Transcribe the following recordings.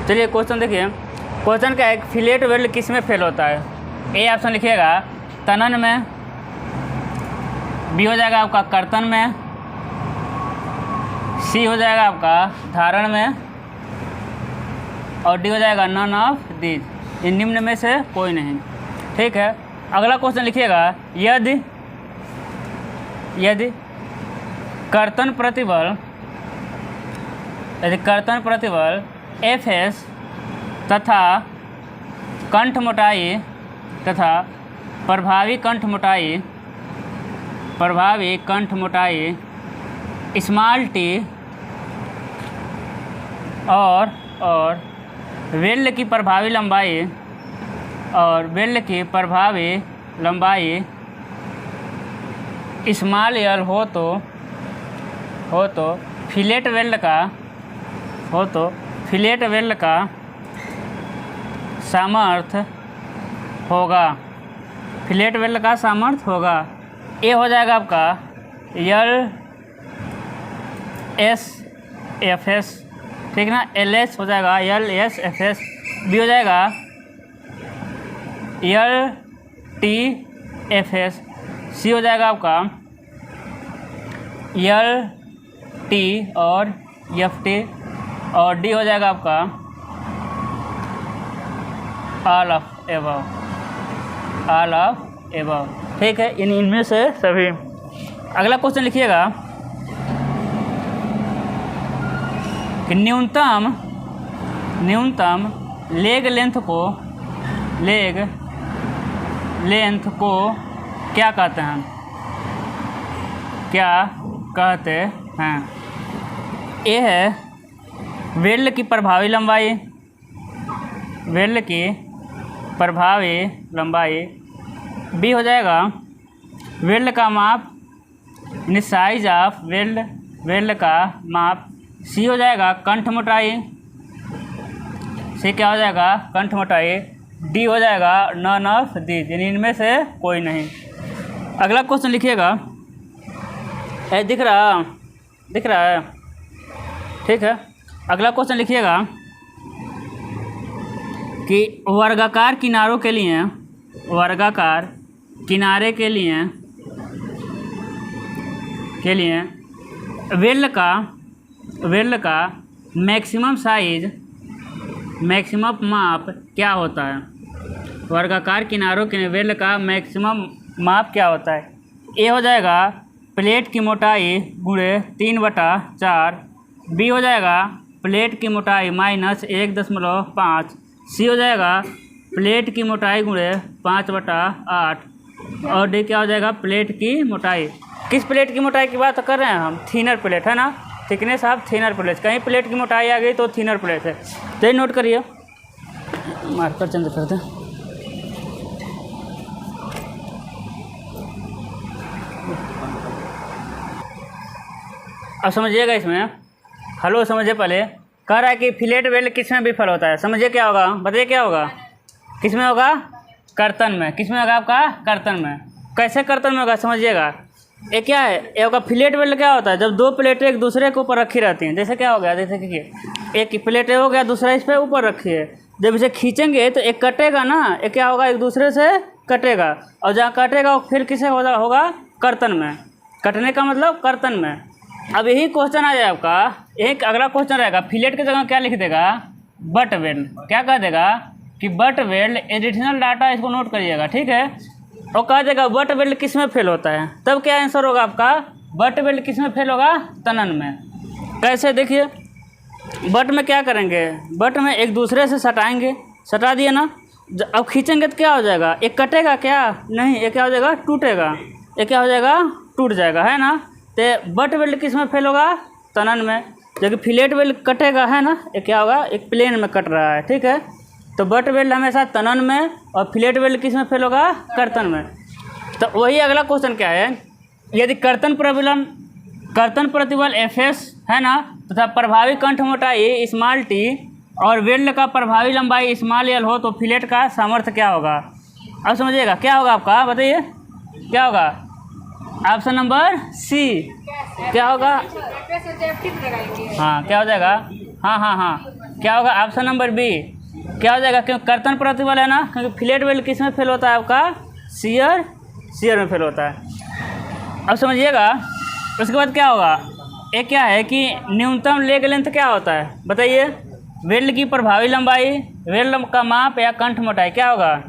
चलिए क्वेश्चन देखिए। क्वेश्चन क्या है, फिलेट वेल्ड किस में फेल होता है? ए ऑप्शन लिखिएगा तनन में, बी हो जाएगा आपका कर्तन में, सी हो जाएगा आपका धारण में, और डी हो जाएगा नन ऑफ दीज। इन निम्न में से कोई नहीं। ठीक है, अगला क्वेश्चन लिखिएगा, यदि कर्तन प्रतिबल Fs तथा कंठ मोटाई तथा प्रभावी कंठ मोटाई स्मॉल टी और वेल्ड की प्रभावी लंबाई स्मॉल एल हो तो फिलेट वेल्ड का सामर्थ्य होगा। ए हो जाएगा आपका LSFS, ठीक ना, LS हो जाएगा LSFS, बी हो जाएगा LTFS, सी हो जाएगा आपका LT और FT, और डी हो जाएगा आपका ऑल ऑफ एबव। ठीक है, इनमें से सभी। अगला क्वेश्चन लिखिएगा कि न्यूनतम लेग लेंथ को क्या कहते हैं? ए है वेल्ड की प्रभावी लंबाई, बी हो जाएगा वेल्ड का माप, साइज ऑफ वेल्ड का माप, सी हो जाएगा कंठ मोटाई, सी क्या हो जाएगा कंठ मोटाई, डी हो जाएगा नन ऑफ दीज। इनमें से कोई नहीं। अगला क्वेश्चन लिखिएगा, दिख रहा है? ठीक है, अगला क्वेश्चन लिखिएगा कि वर्गाकार किनारे के लिए वेल्ड का मैक्सिमम माप क्या होता है? वर्गाकार किनारों के लिए वेल्ड का मैक्सिमम माप क्या होता है? ए हो जाएगा प्लेट की मोटाई गुणे 3/4, बी हो जाएगा प्लेट की मोटाई -1.5, सी हो जाएगा प्लेट की मोटाई गुणे 5/8, और डी क्या हो जाएगा प्लेट की मोटाई। किस प्लेट की मोटाई की बात कर रहे हैं हम? थिनर प्लेट है ना, थिकनेस ऑफ थिनर प्लेट। कहीं प्लेट की मोटाई आ गई तो थिनर प्लेट है। तो नोट करिए, मार्कर चेंज कर दें। अब समझिएगा इसमें, हेलो समझिए। पहले कह रहा है कि फिलेट वेल्ड किस में विफल होता है? समझिए क्या होगा, बताइए क्या होगा? किस में होगा? कर्तन में। किस में होगा आपका? कर्तन में। कैसे कर्तन में होगा समझिएगा। ये क्या है? ये होगा फिलेट वेल्ड। क्या होता है? जब दो प्लेटें एक दूसरे के ऊपर रखी रहती हैं। जैसे क्या हो गया, जैसे कि एक प्लेट हो गया, दूसरा इस पर ऊपर रखी है। जब इसे खींचेंगे तो एक कटेगा ना, एक क्या होगा, एक दूसरे से कटेगा, और जहाँ कटेगा वो फिर किसे होगा? कर्तन में। कटने का मतलब कर्तन में। अब यही क्वेश्चन आ जाए आपका, एक अगला क्वेश्चन रहेगा, फिलेट की जगह क्या लिख देगा? Butt weld. क्या कह देगा कि बट वेल्ड। एडिशनल डाटा इसको नोट करिएगा, ठीक है। और कह देगा बट वेल्ड किस में फेल होता है? तब क्या आंसर होगा आपका? बट वेल्ड किस में फेल होगा? तनन में। कैसे? देखिए, बट में क्या करेंगे? बट में एक दूसरे से सटाएंगे, सटा दिए ना। अब खींचेंगे तो क्या हो जाएगा? एक कटेगा क्या? नहीं, एक क्या हो जाएगा? टूटेगा। एक क्या हो जाएगा? टूट जाएगा, है ना। तो बट वेल्ड किस में फेल होगा? तनन में। जबकि फिलेट वेल्ड कटेगा, है ना, ये क्या होगा? एक प्लेन में कट रहा है, ठीक है। तो बट वेल्ड हमेशा तनन में, और फिलेट वेल्ड किस में फेल होगा? कर्तन में। तो वही अगला क्वेश्चन क्या है, यदि कर्तन प्रतिबल Fs है ना, तथा प्रभावी कंठ मोटाई स्मॉल टी और वेल्ड का प्रभावी लंबाई स्मॉल एल हो तो फिलेट का सामर्थ्य क्या होगा? अब समझिएगा क्या होगा आपका, बताइए क्या होगा? Option number C. क्या होगा? हाँ, क्या हो जाएगा? हाँ, क्या होगा ऑप्शन नंबर बी क्या हो जाएगा, क्योंकि कर्तन प्रतिबल है ना, क्योंकि फिलेट वेल्ड किस में फेल होता है आपका, शियर में फेल होता है। अब समझिएगा उसके बाद क्या होगा, एक क्या है कि न्यूनतम लेग लेंथ क्या होता है बताइए, वेल्ड की प्रभावी लंबाई, वेल्ड का माप या कंठ मोटाई, क्या होगा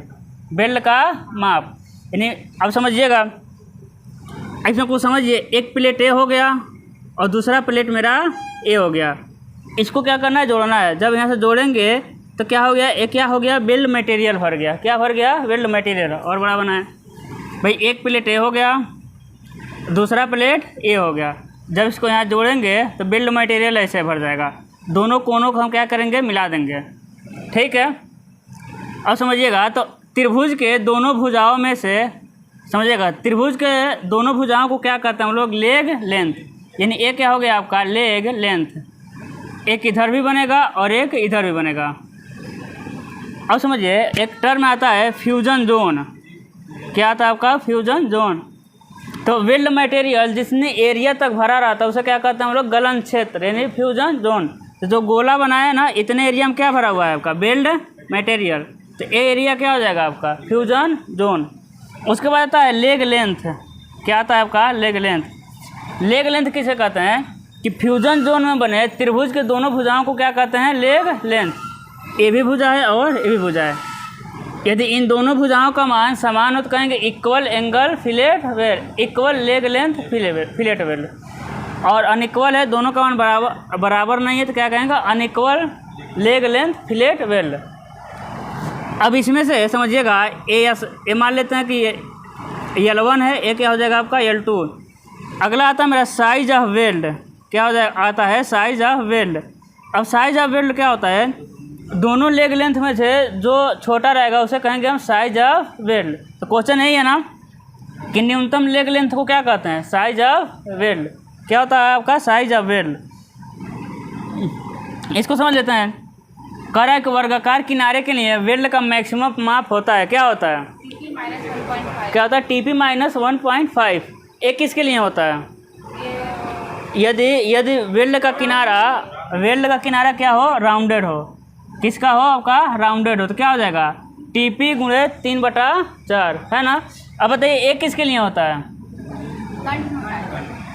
वेल्ड का माप। यानी अब समझिएगा इसमें कुछ समझिए, एक प्लेट ए हो गया और दूसरा प्लेट मेरा ए हो गया, इसको क्या करना है जोड़ना है। जब यहाँ से जोड़ेंगे तो क्या हो गया, एक क्या हो गया वेल्ड मटेरियल भर गया, क्या भर गया वेल्ड मटेरियल, और बड़ा बना है भाई, एक प्लेट ए हो गया दूसरा प्लेट ए हो गया, जब इसको यहाँ जोड़ेंगे तो वेल्ड मटेरियल ऐसे भर जाएगा, दोनों कोनों को हम क्या करेंगे मिला देंगे, ठीक है। अब समझिएगा तो त्रिभुज के दोनों भुजाओं में से, समझिएगा त्रिभुज के दोनों भुजाओं को क्या कहते हैं हम लोग, लेग लेंथ, यानी एक क्या हो गया आपका लेग लेंथ, एक इधर भी बनेगा और एक इधर भी बनेगा। अब समझिए एक टर्म आता है फ्यूजन जोन, क्या आता है आपका फ्यूजन जोन। तो वेल्ड मटेरियल जितनी एरिया तक भरा रहता है उसे क्या कहते हैं हम लोग गलन क्षेत्र, यानी फ्यूजन जोन। तो जो गोला बनाया ना इतने एरिया में क्या भरा हुआ है आपका वेल्ड मटेरियल, तो ये एरिया क्या हो जाएगा आपका फ्यूजन जोन। उसके बाद आता है लेग लेंथ, क्या आता है आपका लेग लेंथ। लेग लेंथ किसे कहते हैं कि फ्यूजन जोन में बने त्रिभुज के दोनों भुजाओं को क्या कहते हैं लेग लेंथ, ये भी भुजा है और ये भी भुजा है। यदि इन दोनों भुजाओं का मान समान हो तो कहेंगे equal angle fillet weld, equal leg length fillet weld, और अनइक्वल है दोनों का मान बराबर नहीं है तो क्या कहेंगे unequal leg length fillet weld. अब इसमें से समझिएगा ए मान लेते हैं कि L1 है, ए क्या हो जाएगा आपका L2। अगला आता है मेरा साइज ऑफ वेल्ड, क्या हो जाएगा आता है साइज ऑफ वेल्ड। अब साइज ऑफ वेल्ड क्या होता है, दोनों लेग लेंथ में से जो छोटा रहेगा उसे कहेंगे हम साइज ऑफ वेल्ड। तो क्वेश्चन यही है ना कि न्यूनतम लेग लेंथ को क्या कहते हैं साइज ऑफ वेल्ड, क्या होता है आपका साइज ऑफ वेल्ड। इसको समझ लेते हैं, कह रहा है कि वर्गाकार किनारे के लिए वेल्ड का मैक्सिमम माप होता है, क्या होता है क्या होता है TP - 1.5। एक किसके लिए होता है, यदि वेल्ड का किनारा क्या हो राउंडेड हो, किसका हो आपका राउंडेड हो, तो क्या हो जाएगा TP × 3/4 है ना। अब बताइए एक किसके लिए होता है,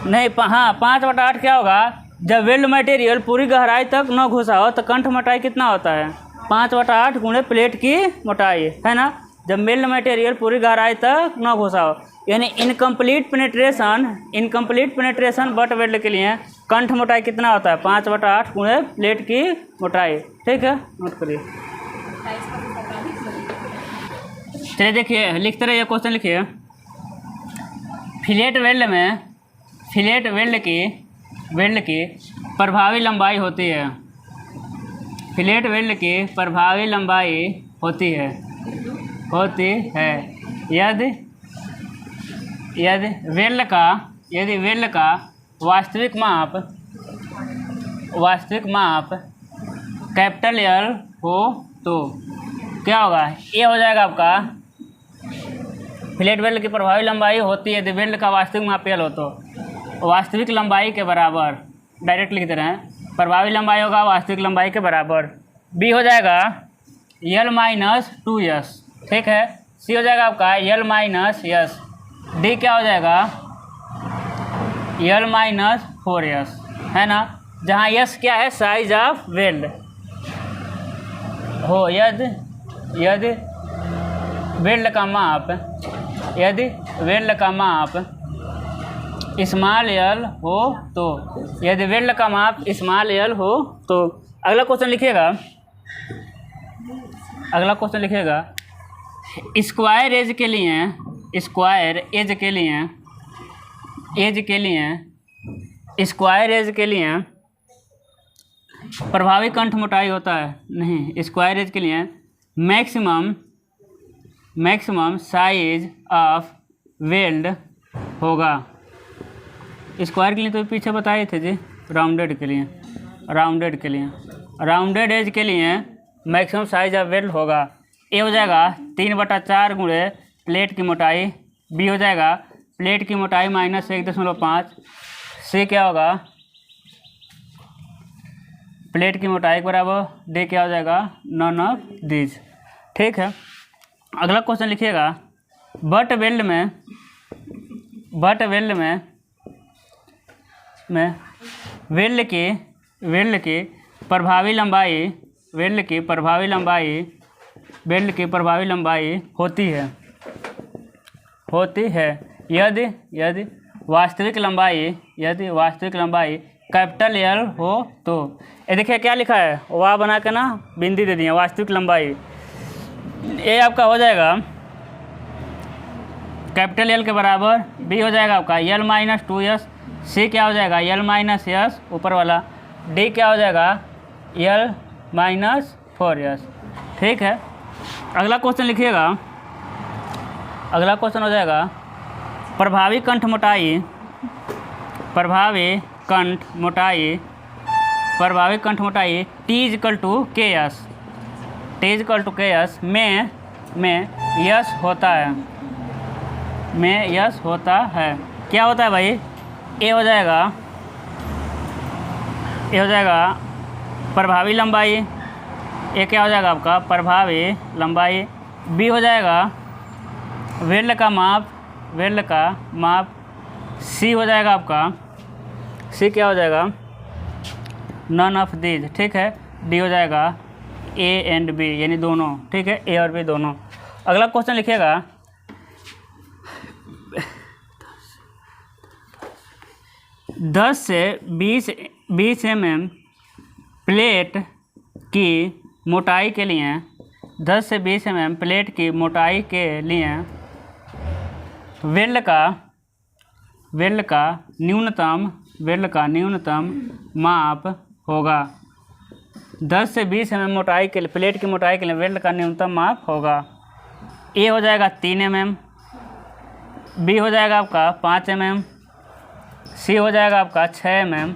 नहीं हाँ 5/8 क्या होगा, जब वेल्ड मटेरियल पूरी गहराई तक न घुसा हो तो कंठ मोटाई कितना होता है 5/8 × प्लेट की मोटाई है ना। जब वेल्ड मटेरियल पूरी गहराई तक न घुसा हो, यानी इनकम्प्लीट पेनेट्रेशन बट वेल्ड के लिए कंठ मोटाई कितना होता है 5/8 × प्लेट की मोटाई, ठीक है नोट करिए। चलिए देखिए लिखते रहिए, क्वेश्चन लिखिए। फिलेट वेल्ड की प्रभावी लंबाई होती है, फिलेट वेल्ड की प्रभावी लंबाई होती है यदि वेल्ड का वास्तविक माप कैपिटल L हो तो क्या होगा, ये हो जाएगा आपका फिलेट वेल्ड की प्रभावी लंबाई होती है यदि वेल्ड का वास्तविक माप L हो तो वास्तविक लंबाई के बराबर, डायरेक्ट लिख दे रहे हैं, प्रभावी लंबाई होगा वास्तविक लंबाई के बराबर। B हो जाएगा L - 2S, ठीक है। C हो जाएगा आपका L - S। D क्या हो जाएगा L - 4S है ना, जहाँ S क्या है साइज ऑफ वेल्ड हो, यदि वेल्ड का माप स्मॉल l हो तो, यदि वेल्ड का माप स्मॉल l हो तो। अगला क्वेश्चन लिखिएगा, स्क्वायर एज के लिए प्रभावी कंठ मोटाई होता है, नहीं स्क्वायर एज के लिए मैक्सिमम साइज ऑफ वेल्ड होगा। स्क्वायर के लिए तो पीछे बताए थे जी, राउंडेड एज के लिए मैक्सिमम साइज ऑफ वेल्ड होगा। ए हो जाएगा 3/4 × प्लेट की मोटाई, बी हो जाएगा प्लेट की मोटाई -1.5, सी क्या होगा प्लेट की मोटाई के बराबर, डी क्या हो जाएगा, नन ऑफ दीज। ठीक है, अगला क्वेश्चन लिखिएगा, बट वेल्ड में वेल्ड की प्रभावी लंबाई होती है यदि वास्तविक लंबाई कैपिटल एल हो तो। ये देखिए क्या लिखा है, वाह बना के ना बिंदी दे दिए, वास्तविक लंबाई। ये आपका हो जाएगा कैपिटल एल के बराबर, बी हो जाएगा आपका एल माइनस 2s, सी क्या हो जाएगा एल माइनस एस ऊपर वाला, डी क्या हो जाएगा एल माइनस 4s। ठीक है, अगला क्वेश्चन लिखिएगा, अगला क्वेश्चन हो जाएगा प्रभावी कंठ मोटाई टी इजकल टू के एस में यस होता है, क्या होता है भाई, ए हो जाएगा प्रभावी लंबाई, ए क्या हो जाएगा आपका प्रभावी लंबाई, बी हो जाएगा वेल्ड का माप, सी हो जाएगा आपका, सी क्या हो जाएगा नन ऑफ दीज। ठीक है, डी हो जाएगा ए एंड बी यानी दोनों। ठीक है, ए और बी दोनों। अगला क्वेश्चन लिखिएगा, 10 से 20 mm प्लेट की मोटाई के लिए 10 से 20 mm प्लेट की मोटाई के लिए वेल्ड का न्यूनतम माप होगा। 10 से 20 mm मोटाई के लिए प्लेट की मोटाई के लिए वेल्ड का न्यूनतम माप होगा। ए हो जाएगा 3 mm, बी हो जाएगा आपका 5 mm, सी हो जाएगा आपका 6 mm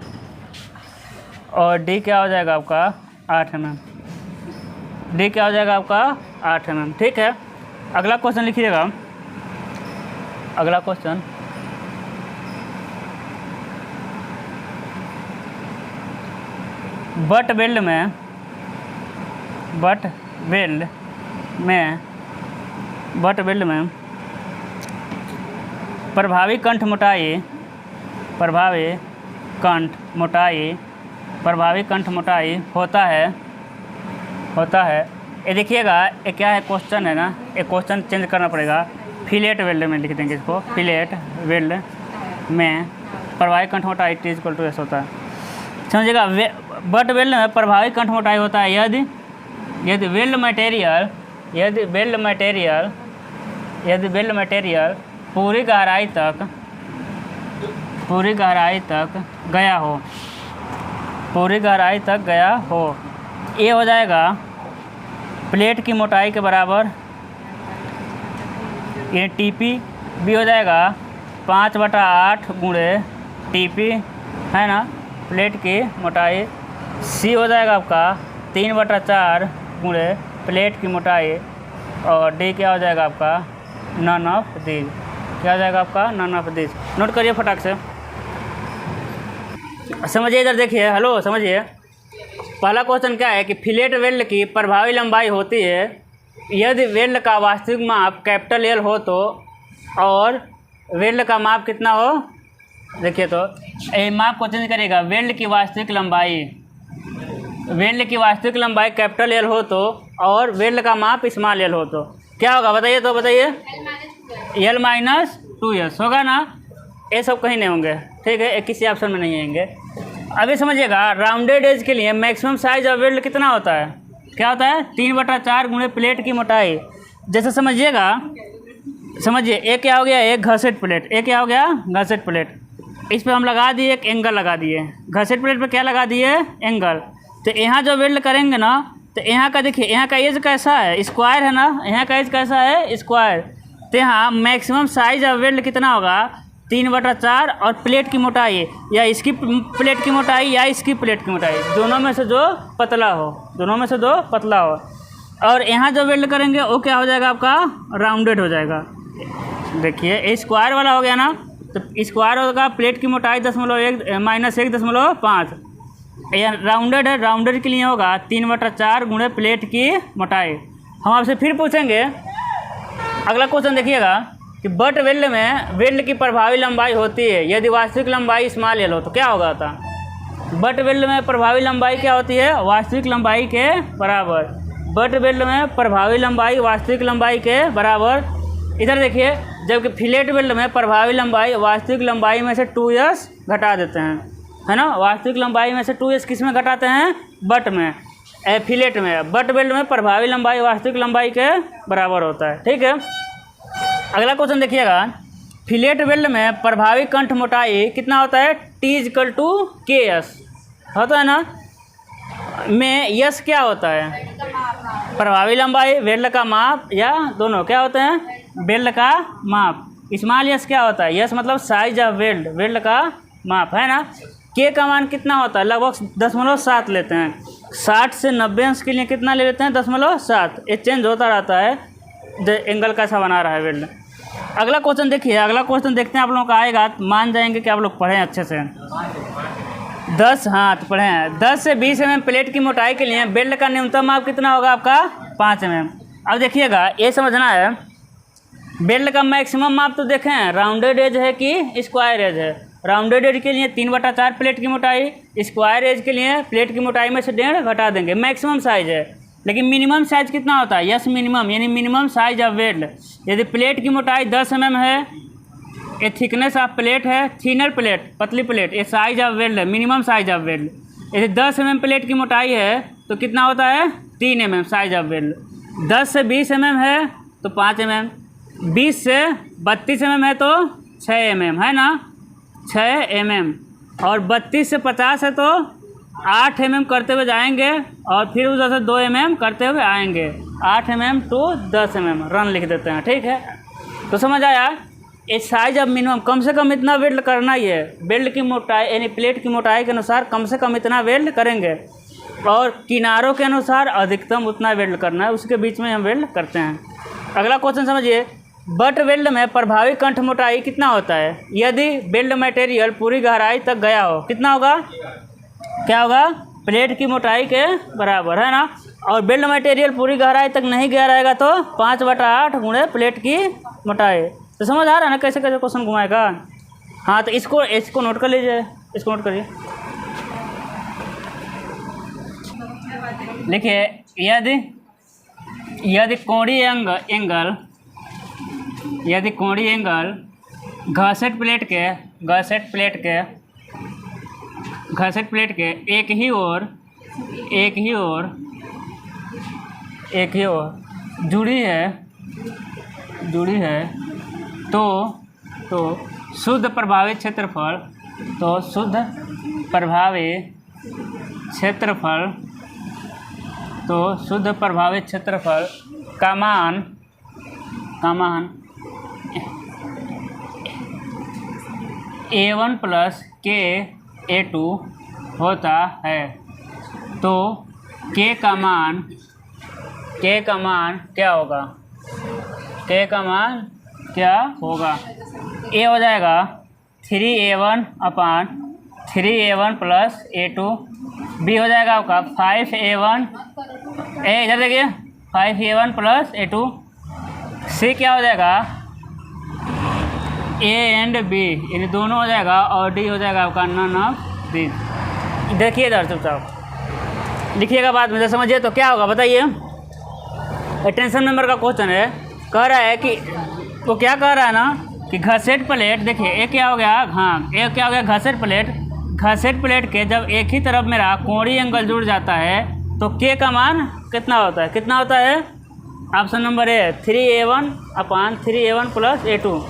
और डी क्या हो जाएगा आपका 8 mm। डी क्या हो जाएगा आपका 8 mm। ठीक है, अगला क्वेश्चन लिखिएगा, अगला क्वेश्चन बट वेल्ड में प्रभावी कंठ मोटाई होता है। ये देखिएगा, ये क्या है क्वेश्चन है ना, ये क्वेश्चन चेंज करना पड़ेगा, फिलेट वेल्ड में लिख देंगे इसको, फिलेट वेल्ड में प्रभावी कंठ मोटाई टी इक्वल टू एस होता है। समझिएगा, बट वेल्ड में प्रभावी कंठ मोटाई होता है यदि वेल्ड मटेरियल पूरी गहराई तक गया हो। ए हो जाएगा प्लेट की मोटाई के बराबर, ये टीपी, बी हो जाएगा 5/8 गुणे टीपी है ना प्लेट की मोटाई, सी हो जाएगा आपका 3/4 गुणे प्लेट की मोटाई और डी क्या हो जाएगा आपका नन ऑफ दीज। क्या हो जाएगा आपका नन ऑफ दीज। नोट करिए फटाक से, समझिए इधर देखिए, हेलो समझिए। पहला क्वेश्चन क्या है कि फिलेट वेल्ड की प्रभावी लंबाई होती है यदि वेल्ड का वास्तविक माप कैपिटल एल हो तो, और वेल्ड का माप कितना हो, देखिए तो ये माप को चेंज करिएगा, वेल्ड की वास्तविक लंबाई कैपिटल एल हो तो और वेल्ड का माप स्मॉल एल हो तो क्या होगा बताइए, तो बताइए एल माइनस 2s होगा ना। ये सब कहीं नहीं होंगे, ठीक है, किसी ऑप्शन में नहीं आएंगे। अभी समझिएगा, राउंडेड एज के लिए मैक्सिमम साइज ऑफ वेल्ड कितना होता है, क्या होता है 3/4 गुणे प्लेट की मोटाई। जैसे समझिएगा, समझिए एक क्या हो गया, एक घसेट प्लेट, एक क्या हो गया घसेट प्लेट, इस पर हम लगा दिए एक एंगल लगा दिए, घसेट प्लेट पे क्या लगा दिए एंगल। तो यहाँ जो वेल्ड करेंगे ना, तो यहाँ का देखिए, यहाँ का एज कैसा है स्क्वायर है ना, यहाँ का एज कैसा है स्क्वायर, तो यहाँ मैक्सिमम साइज ऑफ वेल्ड कितना होगा 3/4 और प्लेट की मोटाई या इसकी प्लेट की मोटाई या इसकी प्लेट की मोटाई, दोनों में से जो पतला हो, और यहाँ जो वेल्ड करेंगे वो क्या हो जाएगा आपका राउंडेड हो जाएगा। देखिए स्क्वायर वाला हो गया ना, तो स्क्वायर होगा प्लेट की मोटाई -1.5 ये राउंडेड है, राउंडेड के लिए होगा 3/4 गुणे प्लेट की मोटाई। हम आपसे फिर पूछेंगे, अगला क्वेश्चन देखिएगा कि बट वेल्ड में वेल्ड की प्रभावी लंबाई होती है यदि वास्तविक लंबाई स्मॉल एल हो तो क्या होगा था। बट वेल्ड में प्रभावी लंबाई क्या होती है, वास्तविक लंबाई के बराबर। बट वेल्ड में प्रभावी लंबाई वास्तविक लंबाई के बराबर। इधर देखिए, जबकि फिलेट वेल्ड में प्रभावी लंबाई वास्तविक लंबाई में से 2s घटा देते हैं, है ना। वास्तविक लंबाई में से 2s किस में घटाते हैं, बट में, फिलेट में। बट वेल्ड में प्रभावी लंबाई वास्तविक लंबाई के बराबर होता है, ठीक है। अगला क्वेश्चन देखिएगा, फिलेट वेल्ड में प्रभावी कंठ मोटाई कितना होता है, T=KS होता है ना। में यस क्या होता है, प्रभावी लंबाई, वेल्ड का माप, या दोनों क्या होते हैं, वेल्ड का माप। स्मॉल यस क्या होता है, यस मतलब साइज ऑफ वेल्ड, वेल्ड का माप, है ना। के का मान कितना होता है, लगभग 0.7 लेते हैं। 60 से 90 अंश के लिए कितना ले लेते हैं, 0.7। ये चेंज होता रहता है, एंगल कैसा बना रहा है वेल्ड। अगला क्वेश्चन देखिए, अगला क्वेश्चन देखते हैं, आप लोगों का आएगा तो मान जाएंगे कि आप लोग पढ़ें अच्छे से। 10 हाथ पढ़े हैं। 10 से 20 mm प्लेट की मोटाई के लिए बेल्ट का न्यूनतम माप कितना होगा आपका, 5 mm। अब देखिएगा, ये समझना है, बेल्ट का मैक्सिमम माप तो देखें, राउंडेड एज है कि स्क्वायर एज है। राउंडेड एज के लिए 3/4 प्लेट की मोटाई, स्क्वायर एज के लिए प्लेट की मोटाई में से 1.5 घटा देंगे, मैक्सिमम साइज है। लेकिन मिनिमम साइज कितना होता है, यस मिनिमम, यानी मिनिमम साइज ऑफ वेल्ड। यदि प्लेट की मोटाई 10 mm है, ये थिकनेस ऑफ प्लेट है, थिनर प्लेट, पतली प्लेट, ये साइज ऑफ वेल्ड है, मिनिमम साइज ऑफ वेल्ड। यदि 10 mm प्लेट की मोटाई है तो कितना होता है, 3 mm साइज ऑफ वेल्ड। 10 से 20 mm है तो 5 mm, 20 से 32 mm है तो 6 mm, है ना, 6 mm। और 32 से 50 है तो 8 mm करते हुए जाएंगे, और फिर उधर से 2 mm करते हुए आएंगे। 8 mm टू 10 mm रन लिख देते हैं, ठीक है। तो समझ आया, ये साइज ऑफ मिनिमम, कम से कम इतना वेल्ड करना ही है। बेल्ट की मोटाई यानी प्लेट की मोटाई के अनुसार कम से कम इतना वेल्ड करेंगे, और किनारों के अनुसार अधिकतम उतना वेल्ड करना है, उसके बीच में हम वेल्ड करते हैं। अगला क्वेश्चन समझिए, बट वेल्ड में प्रभावी कंठ मोटाई कितना होता है यदि वेल्ड मटेरियल पूरी गहराई तक गया हो, कितना होगा, क्या होगा, प्लेट की मोटाई के बराबर, है ना। और वेल्ड मटेरियल पूरी गहराई तक नहीं गया रहेगा तो 5/8 गुणे प्लेट की मोटाई। तो समझ आ रहा है ना कैसे कैसे क्वेश्चन घुमाएगा। हाँ, तो इसको नोट कर लीजिए, इसको नोट करिए। देखिए, यदि कोणीय एंगल घसेट प्लेट के एक ही ओर जुड़ी है तो शुद्ध प्रभावी क्षेत्रफल का मान A1 + KA2 होता है, तो K का मान क्या होगा, K का मान क्या होगा, A हो जाएगा 3A1/3A1 + A2, B हो जाएगा आपका 5A1, इधर देखिए 5A1 + A2, C क्या हो जाएगा A एंड B, यानी दोनों हो जाएगा, और D हो जाएगा आपका नन ऑफ दिस। देखिए इधर चुपचाप लिखिएगा बाद में, समझिए तो क्या होगा बताइए। टेंशन मेंबर का क्वेश्चन है, कह रहा है कि वो क्या कह रहा है ना कि घसेट प्लेट, देखिए एक क्या हो गया, हाँ एक क्या हो गया, घसेट प्लेट के जब एक ही तरफ मेरा कोणीय एंगल जुड़ जाता है तो K का मान कितना होता है, option number A 3A1/3A1 + A2।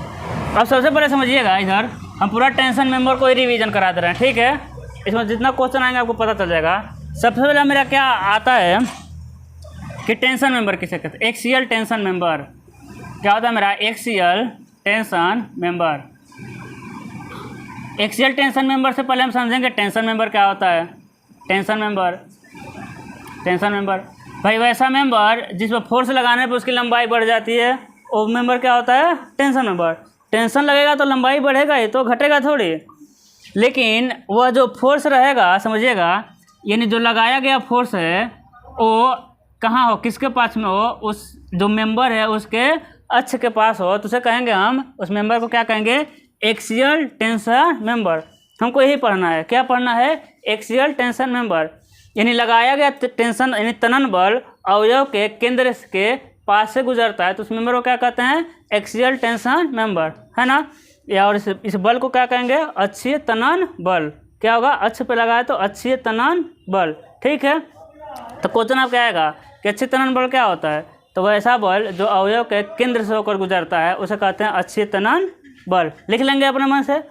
अब सबसे पहले समझिएगा, इधर हम पूरा टेंशन मेंबर को ही रिवीजन करा दे रहे हैं, ठीक है। इसमें जितना क्वेश्चन आएंगे आपको पता चल जाएगा। सबसे पहले मेरा क्या आता है कि टेंशन मेंबर किसे कहते हैं, एक्सियल टेंशन मेंबर। क्या होता है मेरा एक्सियल टेंशन मेंबर से पहले हम समझेंगे टेंशन मेंबर क्या होता है। टेंशन मेंबर भाई वैसा मेंबर जिसमें फोर्स लगाने पर उसकी लंबाई बढ़ जाती है, वो मेंबर क्या होता है, टेंशन मेंबर। टेंशन लगेगा तो लंबाई बढ़ेगा ही, तो घटेगा थोड़ी। लेकिन वह जो फोर्स रहेगा, समझिएगा, यानी जो लगाया गया फोर्स है वो कहाँ हो, किसके पास में हो, उस जो मेंबर है उसके अक्ष के पास हो, तो उसे कहेंगे हम, उस मेंबर को क्या कहेंगे, एक्सियल टेंशन मेंबर। हमको यही पढ़ना है, क्या पढ़ना है, एक्सियल टेंशन मेंबर। यानी लगाया गया टेंशन यानी तनन बल अवयव के केंद्र के पास से गुजरता है तो उस मेंबर को क्या कहते हैं, एक्सियल टेंशन मेंबर, है ना। या और इस बल को क्या कहेंगे, अक्षीय तनन बल। क्या होगा, अक्ष पे लगाए तो अक्षीय तनन बल, ठीक है। तो क्वेश्चन आप क्या आएगा कि अक्षीय तनन बल क्या होता है, तो वैसा बल जो अवयव के केंद्र से होकर गुजरता है उसे कहते हैं अक्षीय तनन बल। लिख लेंगे अपने मन से।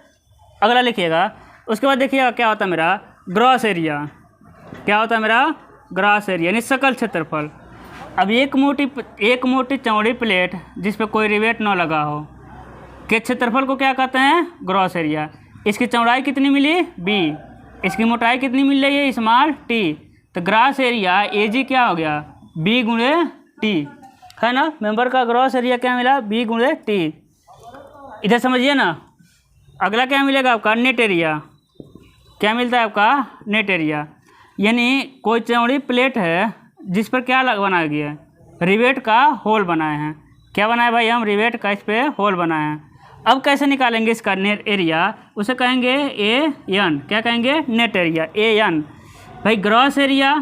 अगला लिखिएगा, उसके बाद देखिएगा क्या होता है मेरा ग्रॉस एरिया। क्या होता है मेरा ग्रॉस एरिया यानी सकल क्षेत्रफल। अब एक मोटी चौड़ी प्लेट जिस पे कोई रिवेट न लगा हो के क्षेत्रफल को क्या कहते हैं, ग्रॉस एरिया। इसकी चौड़ाई कितनी मिली, b, इसकी मोटाई कितनी मिल रही है, स्मॉल t, तो ग्रॉस एरिया AG क्या हो गया, b गुणे t, है ना। मेंबर का ग्रॉस एरिया क्या मिला, b गुणे t। इधर समझिए ना। अगला क्या मिलेगा आपका, नेट एरिया। क्या मिलता है आपका, नेट एरिया। यानी कोई चौड़ी प्लेट है जिस पर क्या बनाया गया है, रिवेट का होल बनाए हैं। क्या बनाए भाई, हम रिवेट का इस पर होल बनाए हैं। अब कैसे निकालेंगे इसका नेट एरिया, उसे कहेंगे AN। क्या कहेंगे, नेट एरिया AN। भाई gross area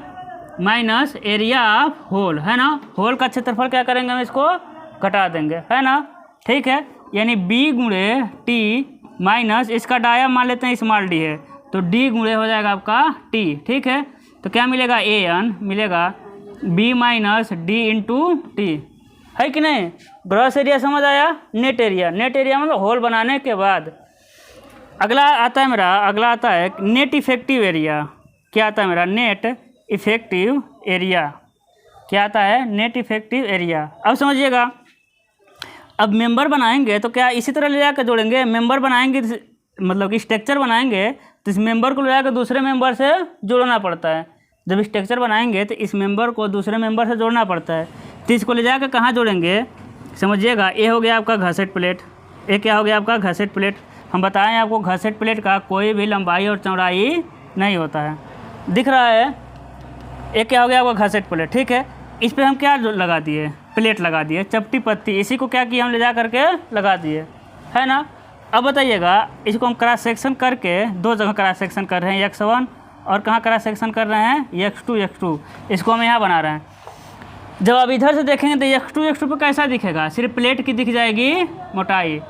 minus area of hole, है ना। होल का क्षेत्रफल क्या करेंगे, हम इसको घटा देंगे, है ना, ठीक है। यानी b गुणे t माइनस इसका डाया मान लेते हैं स्मॉल d है तो d गुणे हो जाएगा आपका t, ठीक है। तो क्या मिलेगा, AN मिलेगा b minus d into T, है कि नहीं। ग्रॉस एरिया समझ आया। नेट एरिया, नेट एरिया मतलब होल बनाने के बाद। अगला आता है मेरा, अगला आता है नेट इफेक्टिव एरिया। क्या आता है मेरा, नेट इफेक्टिव एरिया। क्या आता है, नेट इफेक्टिव एरिया। अब समझिएगा, अब मेंबर बनाएंगे तो क्या इसी तरह ले जाकर जोड़ेंगे, मेंबर बनाएंगे मतलब कि स्ट्रक्चर बनाएंगे तो इस मेंबर को ले जाकर दूसरे मेंबर से जोड़ना पड़ता है। जब स्ट्रक्चर बनाएंगे तो इस मेंबर को दूसरे मेंबर से जोड़ना पड़ता है, तो इसको ले जाकर कहाँ जोड़ेंगे, समझिएगा। ए हो गया आपका घसेट प्लेट, ए क्या हो गया आपका घसेट प्लेट। हम बताएं आपको घसेट प्लेट का कोई भी लंबाई और चौड़ाई नहीं होता है, दिख रहा है। ए क्या हो गया आपका घसेट प्लेट, ठीक है। इस पर हम क्या लगा दिए, प्लेट लगा दिए, चपटी पत्ती, इसी को क्या किया हम ले जा करके लगा दिए, है ना। अब बताइएगा, इसको हम क्रॉस सेक्शन करके दो जगह क्रॉस सेक्शन कर रहे हैं, x1 और कहाँ क्रॉस सेक्शन कर रहे हैं, x2, इसको हम यहाँ बना रहे हैं। जब आप इधर से देखेंगे तो x2 पे कैसा दिखेगा, सिर्फ प्लेट की दिख जाएगी मोटाई।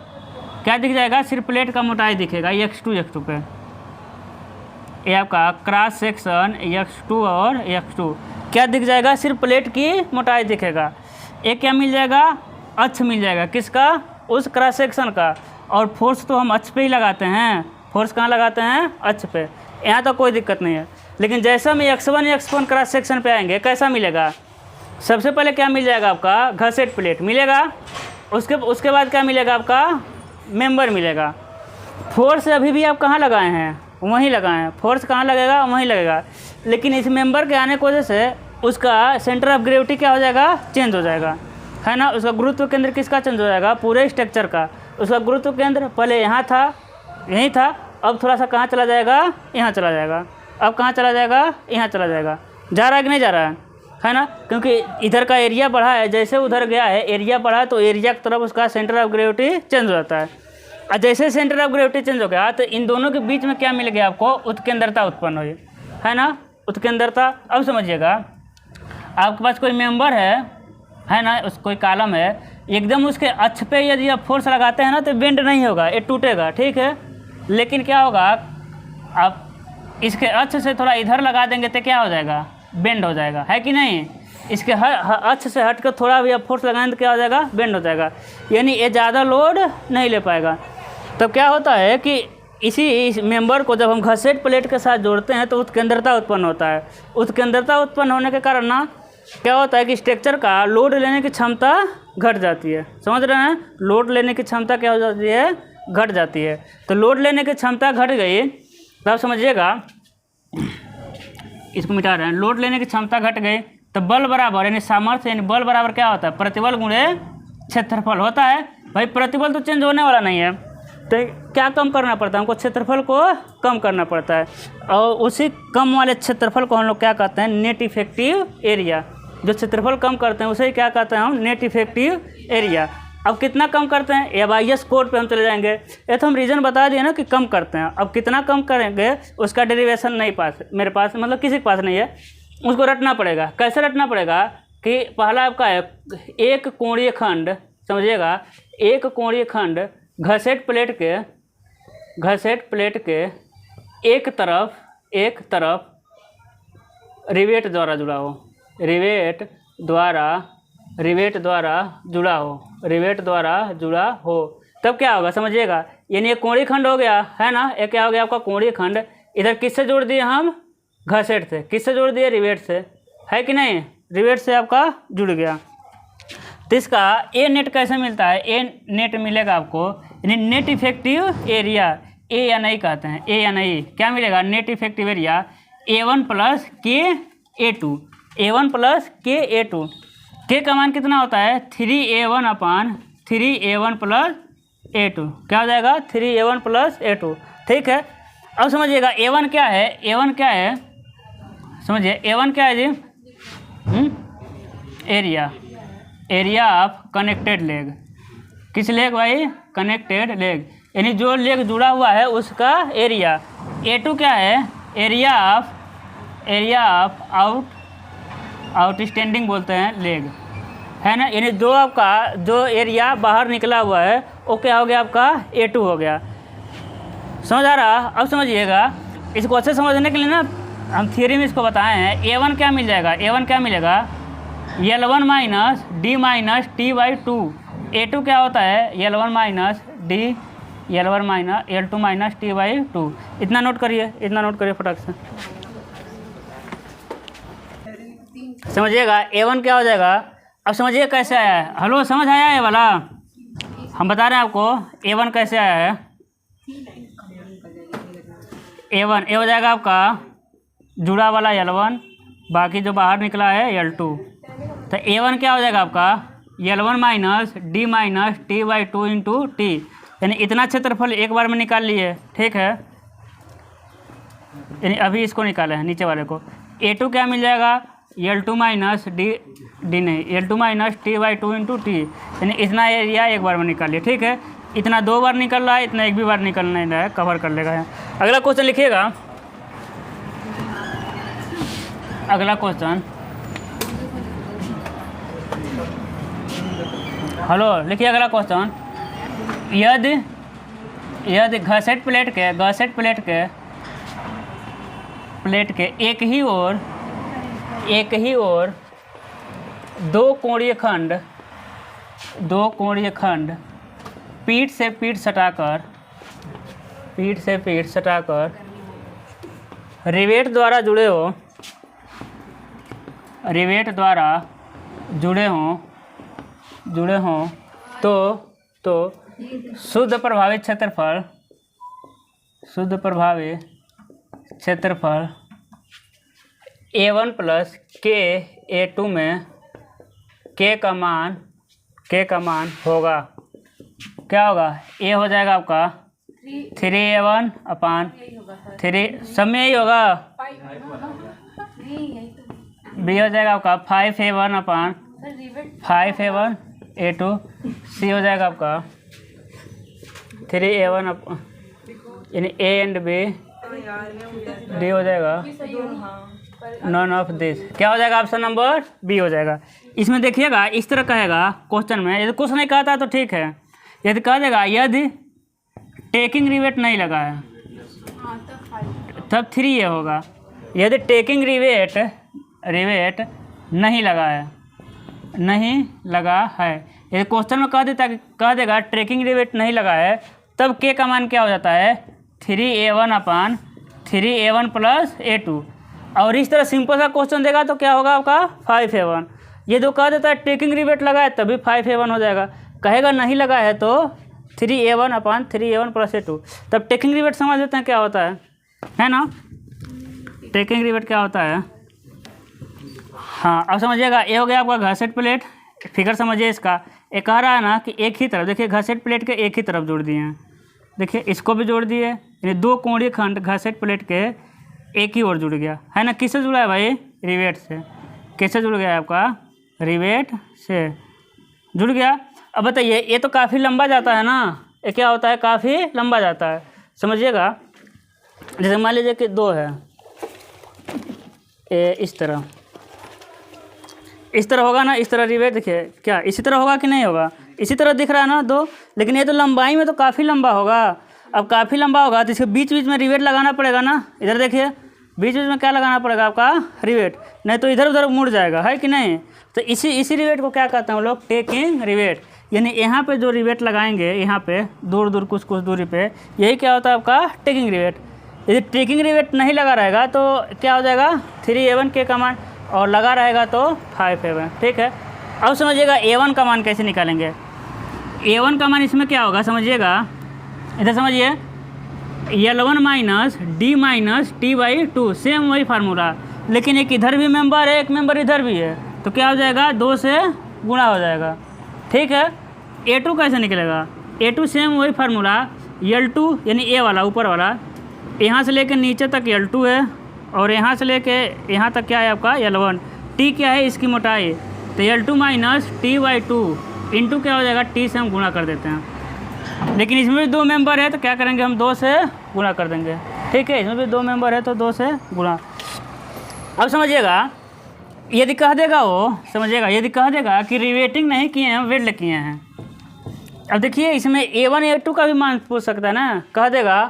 क्या दिख जाएगा, सिर्फ प्लेट का मोटाई दिखेगा x2 पे। ये आपका क्रॉस सेक्शन x2 और x2 क्या दिख जाएगा, सिर्फ प्लेट की मोटाई दिखेगा। एक क्या मिल जाएगा, अक्ष मिल जाएगा, किसका, उस क्रॉस सेक्शन का। और फोर्स तो हम अक्ष पे ही लगाते हैं, फोर्स कहाँ लगाते हैं, अक्ष पे। यहाँ तो कोई दिक्कत नहीं है। लेकिन जैसा हम x1 क्रॉस सेक्शन पे आएंगे कैसा मिलेगा, सबसे पहले क्या मिल जाएगा आपका, घसेट प्लेट मिलेगा। उसके बाद क्या मिलेगा आपका, मेंबर मिलेगा। फोर्स अभी भी आप कहाँ लगाए हैं, वहीं लगाए हैं, फोर्स कहाँ लगेगा, वहीं लगेगा। लेकिन इस मेंबर के आने की वजह से उसका सेंटर ऑफ ग्रेविटी क्या हो जाएगा, चेंज हो जाएगा, है ना। उसका गुरुत्व केंद्र किसका चेंज हो जाएगा, पूरे स्ट्रक्चर का। उसका गुरुत्व केंद्र पहले यहाँ था, यहीं था, अब थोड़ा सा कहाँ चला जाएगा, यहाँ चला जाएगा। अब कहाँ चला जाएगा, यहाँ चला जाएगा। जा रहा है कि नहीं जा रहा है ना। क्योंकि इधर का एरिया बढ़ा है, जैसे उधर गया है एरिया बढ़ा तो एरिया की तरफ उसका सेंटर ऑफ ग्रेविटी चेंज हो जाता है। और जैसे सेंटर ऑफ ग्रेविटी चेंज हो गया तो इन दोनों के बीच में क्या मिल गया आपको, उत्केंद्रता उत्पन्न हुई, है ना, उत्केंद्रता। अब समझिएगा, आपके पास कोई मेंबर है ना, उस कोई कॉलम है, एकदम उसके अक्ष पे यदि आप फोर्स लगाते हैं ना तो बेंड नहीं होगा, ये टूटेगा, ठीक है। लेकिन क्या होगा, आप इसके अक्ष से थोड़ा इधर लगा देंगे तो क्या हो जाएगा, बेंड हो जाएगा, है कि नहीं। इसके अक्ष से हट कर थोड़ा भी आप फोर्स लगाएंगे तो क्या हो जाएगा, बेंड हो जाएगा। यानी ये ज़्यादा लोड नहीं ले पाएगा। तब क्या होता है कि इस मेंबर को जब हम घसेट प्लेट के साथ जोड़ते हैं तो उत्केंद्रता उत्पन्न होता है। उत्केंद्रता उत्पन्न होने के कारण ना क्या होता है कि स्ट्रक्चर का लोड लेने की क्षमता घट जाती है। समझ रहे हैं, लोड लेने की क्षमता क्या हो जाती है, घट जाती है। तो लोड लेने की क्षमता घट गई तो आप समझिएगा, इसको मिटा रहे हैं, लोड लेने की क्षमता घट गई तो बल बराबर यानी सामर्थ्य यानी बल बराबर क्या होता है, प्रतिबल गुणे क्षेत्रफल होता है। भाई प्रतिबल तो चेंज होने वाला नहीं है, तो क्या कम करना पड़ता है हमको, क्षेत्रफल को कम करना पड़ता है, और उसी कम वाले क्षेत्रफल को हम लोग क्या कहते हैं, नेट इफेक्टिव एरिया। जो क्षेत्रफल कम करते हैं उसे क्या कहते हैं हम, नेट इफेक्टिव एरिया। अब कितना कम करते हैं, एवाईएस कोड पे हम चले जाएंगे। ये तो हम रीज़न बता दिए ना कि कम करते हैं, अब कितना कम करेंगे उसका डेरिवेशन नहीं पास मेरे पास, मतलब किसी के पास नहीं है, उसको रटना पड़ेगा। कैसे रटना पड़ेगा कि पहला आपका है एक कोणीय खंड, समझिएगा, एक कोणीय खंड घसेट प्लेट के एक तरफ रिवेट द्वारा जुड़ा हो, रिवेट द्वारा जुड़ा हो, तब क्या होगा समझिएगा। यानी एक कोणीय खंड हो गया है ना, एक क्या हो गया आपका कोणीय खंड। इधर किससे जोड़ दिए हम, घसेट से। किससे जोड़ दिए, रिवेट से, है कि नहीं, रिवेट से आपका जुड़ गया। तो इसका ए नेट कैसे मिलता है, ए नेट मिलेगा आपको, यानी नेट इफेक्टिव एरिया, ANI कहते हैं, ANI क्या मिलेगा, net effective area A1 + KA2, A1 + KA2। के का मान कितना होता है, 3A1/3A1 + A2, क्या हो जाएगा, 3A1 + A2। ठीक है, अब समझिएगा A1 क्या है, A1 क्या है, समझिए A1 क्या है जी, एरिया ऑफ कनेक्टेड लेग। किस लेग भाई, कनेक्टेड लेग, यानी जो लेग जुड़ा हुआ है उसका एरिया। A2 क्या है, एरिया ऑफ आउटस्टैंडिंग बोलते हैं लेग, है ना, यानी जो आपका जो एरिया बाहर निकला हुआ है वो क्या हो गया आपका, A2 हो गया। समझ आ रहा, अब समझिएगा, इसको अच्छे समझने के लिए ना हम थियरी में इसको बताए हैं। A1 क्या मिल जाएगा, A1 क्या मिलेगा, L1 - D - T/2। A2 क्या होता है, L1 - L2 - T/2। इतना नोट करिए फटाक से, समझिएगा। A1 क्या हो जाएगा, अब समझिए कैसे आया है, हेलो समझ आया है वाला, हम बता रहे हैं आपको A1 कैसे आया है। A1 ए हो जाएगा आपका जुड़ा वाला L1, बाकी जो बाहर निकला है L2। तो A1 क्या हो जाएगा आपका, L1 - D - T/2 × T, यानी इतना क्षेत्रफल एक बार में निकाल लिए। ठीक है, यानी अभी इसको निकाले हैं नीचे वाले को। A2 क्या मिल जाएगा, L2 - L2 - T/2 × T, यानी इतना एरिया एक बार में निकाल लिया। ठीक है, इतना दो बार निकल रहा है, इतना एक भी बार निकल नहीं रहा है, कवर कर लेगा। अगला क्वेश्चन लिखिएगा, अगला क्वेश्चन, हेलो लिखिए अगला क्वेश्चन। यदि घसेट प्लेट के एक ही ओर दो कोणीय खंड पीठ से पीठ सटाकर रिवेट द्वारा जुड़े हों तो शुद्ध प्रभावी क्षेत्रफल A1 + KA2 में K का मान होगा, क्या होगा, A हो जाएगा आपका 3A1/3, सब में यही होगा। B हो जाएगा आपका 5A1/5A2, C हो जाएगा आपका 3A1 यानी A एंड B, D हो जाएगा नॉन ऑफ दिस, क्या हो जाएगा, ऑप्शन नंबर B हो जाएगा। इसमें देखिएगा इस तरह कहेगा क्वेश्चन में, यदि कुछ नहीं कहता तो ठीक है, यदि कह देगा यदि टेकिंग रिवेट नहीं लगा है तब 3A होगा। यदि टेकिंग रिवेट नहीं लगा है, यदि क्वेश्चन में कह देगा ट्रेकिंग रिवेट नहीं लगा है, तब K का मान क्या हो जाता है, 3A1/3A1 + A2। और इस तरह सिंपल सा क्वेश्चन देगा तो क्या होगा आपका 5A1। ये जो कह देता है टेकिंग रिवेट लगा है तभी 5A1 हो जाएगा, कहेगा नहीं लगा है तो 3A1/3A1 + A2। तब टेकिंग रिवेट समझ लेते हैं क्या होता है ना, टेकिंग रिवेट क्या होता है। हाँ अब समझिएगा, ये हो गया आपका घसेट प्लेट, फिगर समझिए इसका। ये कह रहा है ना कि एक ही तरफ, देखिए घसेट प्लेट के एक ही तरफ जोड़ दिए हैं, देखिए इसको भी जोड़ दिए, यानी दो कोणीय खंड घासेट प्लेट के एक ही ओर जुड़ गया है ना। किससे जुड़ा है भाई? रिवेट से। कैसे जुड़ गया है आपका? रिवेट से जुड़ गया। अब बताइए ये तो काफ़ी लंबा जाता है ना, ये क्या होता है? काफ़ी लंबा जाता है, समझिएगा। जैसे मान लीजिए कि दो है, ये इस तरह होगा ना, इस तरह रिवेट देखिए क्या इसी तरह होगा कि नहीं होगा? इसी तरह दिख रहा है ना दो, लेकिन ये तो लंबाई में तो काफ़ी लंबा होगा। अब काफ़ी लंबा होगा तो इसके बीच बीच में रिवेट लगाना पड़ेगा ना। इधर देखिए बीच बीच में क्या लगाना पड़ेगा आपका? रिवेट, नहीं तो इधर उधर मुड़ जाएगा, है कि नहीं? तो इसी रिवेट को क्या कहते हैं हम लोग? Taking rivet. यानी यहाँ पे जो रिवेट लगाएंगे, यहाँ पे दूर दूर कुछ दूरी पे, यही क्या होता है आपका? Taking rivet. यदि टेकिंग रिवेट नहीं लगा रहेगा तो क्या हो जाएगा? 3A1 के कमांड, और लगा रहेगा तो 5A1। ठीक है, अब समझिएगा A1 का मान कैसे निकालेंगे। A1 का मान इसमें क्या होगा समझिएगा, इधर समझिए, L1 minus D minus T/2, same वही फार्मूला, लेकिन एक इधर भी मेंबर है, एक मेंबर इधर भी है, तो क्या हो जाएगा? 2 से गुणा हो जाएगा। ठीक है, A2 कैसे निकलेगा? A2 सेम वही फार्मूला, L2 यानी A वाला ऊपर वाला, यहाँ से लेकर नीचे तक L2 है, और यहाँ से लेके यहाँ तक क्या है आपका? L1। T क्या है? इसकी मोटाई, तो L2 माइनस T/2 इंटू क्या हो जाएगा? T से हम गुणा कर देते हैं, लेकिन इसमें भी दो मेंबर है तो क्या करेंगे हम? 2 से गुणा कर देंगे। ठीक है, इसमें भी दो मेंबर है तो 2 से गुणा। अब समझिएगा, यदि कह देगा वो, समझिएगा, यदि कह देगा कि रिवेटिंग नहीं किए हैं, वेल्ड किए हैं, अब देखिए इसमें A1 A2 का भी मान पूछ सकता है ना। कह देगा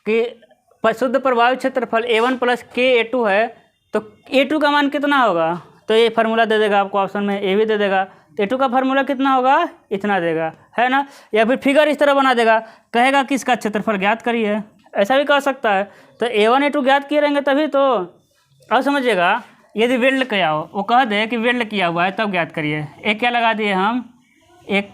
कि शुद्ध प्रभावी क्षेत्रफल A1 प्लस K A2 है, तो A2 का मान कितना होगा? तो ये फार्मूला दे देगा आपको, ऑप्शन में A भी दे देगा। तो A2 का फार्मूला कितना होगा? इतना देगा, है ना। या फिर फिगर इस तरह बना देगा, कहेगा कि इसका क्षेत्रफल ज्ञात करिए, ऐसा भी कह सकता है। तो A1 A2 ज्ञात किए रहेंगे तभी तो। अब समझिएगा, यदि वेल्ड किया हो, वो कह दे कि वेल्ड किया हुआ है तब ज्ञात करिए। एक क्या लगा दिए हम? एक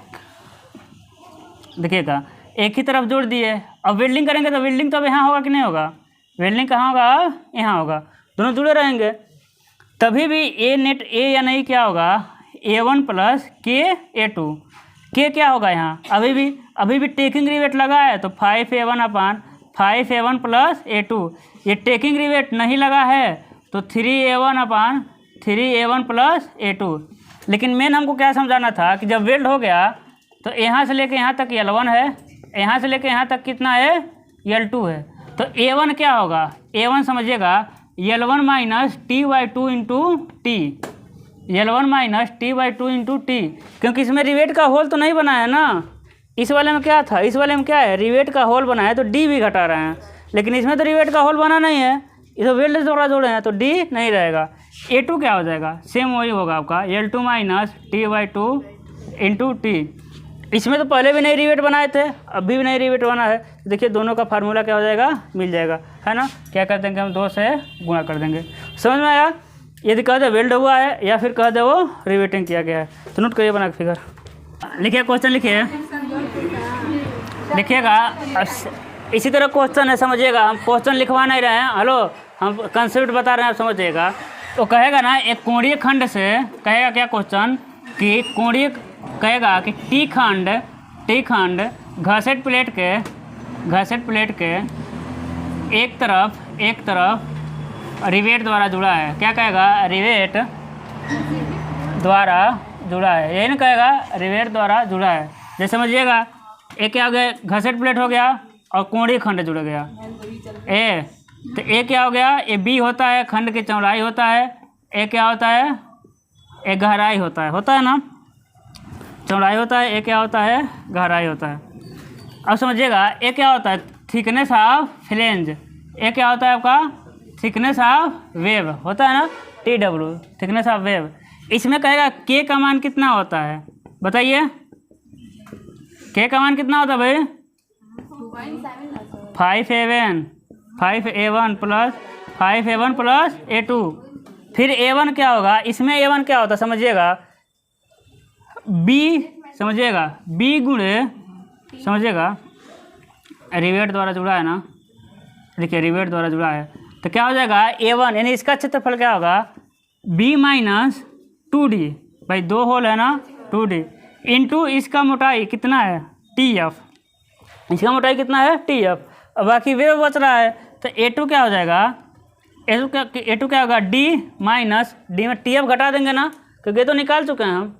देखिएगा एक ही तरफ जोड़ दिए। अब वेल्डिंग करेंगे तो वेल्डिंग तो अब यहाँ होगा कि नहीं होगा? वेल्डिंग कहाँ होगा? यहाँ होगा, दोनों जुड़े रहेंगे। तभी भी A नेट A या नहीं क्या होगा? A1 plus K A2। K क्या होगा यहाँ? अभी भी टेकिंग रिवेट लगा है तो 5A1 अपान 5A1 प्लस A2। ये टेकिंग रिवेट नहीं लगा है तो 3A1 अपान 3A1 प्लस A2। लेकिन मेन हमको क्या समझाना था कि जब वेल्ड हो गया तो यहाँ से लेके यहाँ तक L1 है, यहाँ से लेके यहाँ तक कितना है? L2 है। तो A1 क्या होगा? A1 समझिएगा L1 minus T/2 into T, L1 minus T/2 into T, क्योंकि इसमें रिवेट का होल तो नहीं बना है ना। इस वाले में क्या था? इस वाले में क्या है? रिवेट का होल बना है तो D भी घटा रहे हैं, लेकिन इसमें तो रिवेट का होल बना नहीं है, इसे वेल्ड जोड़ा जोड़े हैं तो D नहीं रहेगा। A2 क्या हो जाएगा? सेम वही होगा आपका L2 minus T/2 into T. इसमें तो पहले भी नहीं रिवेट बनाए थे, अभी भी नहीं रिवेट बना है। देखिए दोनों का फार्मूला क्या हो जाएगा? मिल जाएगा, है ना। क्या कर देंगे हम? 2 से गुणा कर देंगे। समझ में आया? यदि कह दे वेल्ड हुआ है या फिर कह दे वो रिवेटिंग किया गया है, तो नोट करिए बना के फिगर। लिखिए क्वेश्चन, लिखिएगा। इसी तरह क्वेश्चन है, समझिएगा। हम क्वेश्चन लिखवा नहीं रहे हैं, हेलो, हम कंसेप्ट बता रहे हैं, आप समझिएगा। तो कहेगा ना एक कोणीय खंड से, कहेगा क्या क्वेश्चन कि कोणीय, कहेगा कि टी खंड घासेट प्लेट के एक तरफ रिवेट द्वारा जुड़ा है। क्या कहेगा? रिवेट द्वारा जुड़ा है, यही ना कहेगा, रिवेट द्वारा जुड़ा है। जैसे समझिएगा एक क्या हो गया? घासेट प्लेट हो गया और कोणीय खंड जुड़ गया ए, तो ए क्या हो गया? ए बी होता है, खंड की चौड़ाई होता है। ए क्या होता है? ए गहराई होता है ना, चौड़ाई होता है। ए क्या होता है? गहराई होता है। अब समझिएगा ए क्या होता है? Thickness of flange. ए क्या होता है आपका? थिकनेस ऑफ वेव होता है ना, TW, थिकनेस ऑफ वेव। इसमें कहेगा के का मान कितना होता है? बताइए के का मान कितना होता है भाई? 5A1 plus A2। फिर A1 क्या होगा? इसमें A1 क्या होता है? समझिएगा B, समझिएगा B गुणे, समझिएगा रिवेट द्वारा जुड़ा है ना, देखिए रिवेट द्वारा जुड़ा है तो क्या हो जाएगा? A1 यानी इसका क्षेत्रफल क्या होगा? B माइनस 2D, भाई 2 होल है ना, 2D इंटू इसका मोटाई कितना है? TF, इसका मोटाई कितना है टी एफ। अब बाकी वेव बच रहा है तो A2 क्या हो जाएगा, A2 क्या होगा डी माइनस डी में टी एफ घटा देंगे ना, क्योंकि ये तो निकाल चुके हैं हम,